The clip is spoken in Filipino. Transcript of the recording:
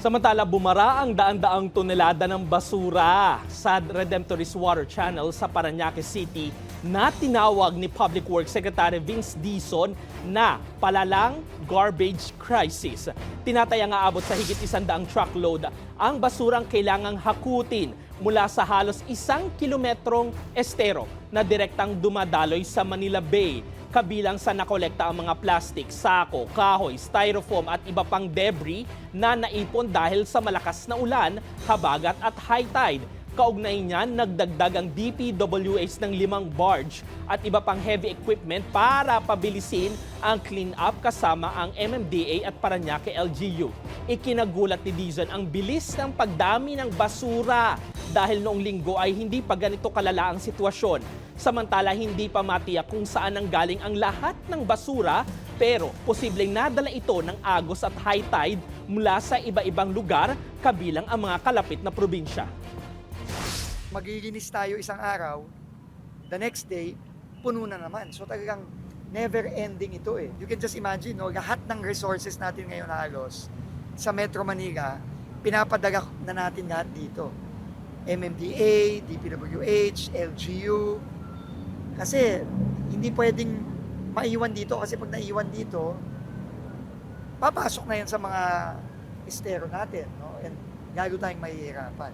Samantala, bumara ang daan-daang tonelada ng basura sa Redemptorist Water Channel sa Parañaque City na tinawag ni Public Works Secretary Vince Dizon na palalang garbage crisis. Tinatayang aabot sa higit 100 truckload ang basurang kailangang hakutin mula sa halos 1 kilometrong estero na direktang dumadaloy sa Manila Bay. Kabilang sa nakolekta ang mga plastic, sako, kahoy, styrofoam at iba pang debris na naipon dahil sa malakas na ulan, habagat at high tide. Kaugnay niyan, nagdagdag ang DPWH ng 5 barge at iba pang heavy equipment para pabilisin ang clean-up kasama ang MMDA at Parañaque LGU. Ikinagulat ni Dizon ang bilis ng pagdami ng basura dahil noong linggo ay hindi pa ganito kalala ang sitwasyon. Samantala, hindi pa matiyak kung saan nanggaling ang lahat ng basura pero posibleng nadala ito ng agos at high tide mula sa iba-ibang lugar kabilang ang mga kalapit na probinsya. Maglilinis tayo isang araw, the next day, puno na naman. So talagang never ending ito eh. You can just imagine, no, lahat ng resources natin ngayon halos sa Metro Manila, pinapadala na natin lahat dito. MMDA, DPWH, LGU. Kasi hindi pwedeng maiwan dito kasi pag naiwan dito, papasok na yan sa mga estero natin, no? And lalo tayong mahihirapan.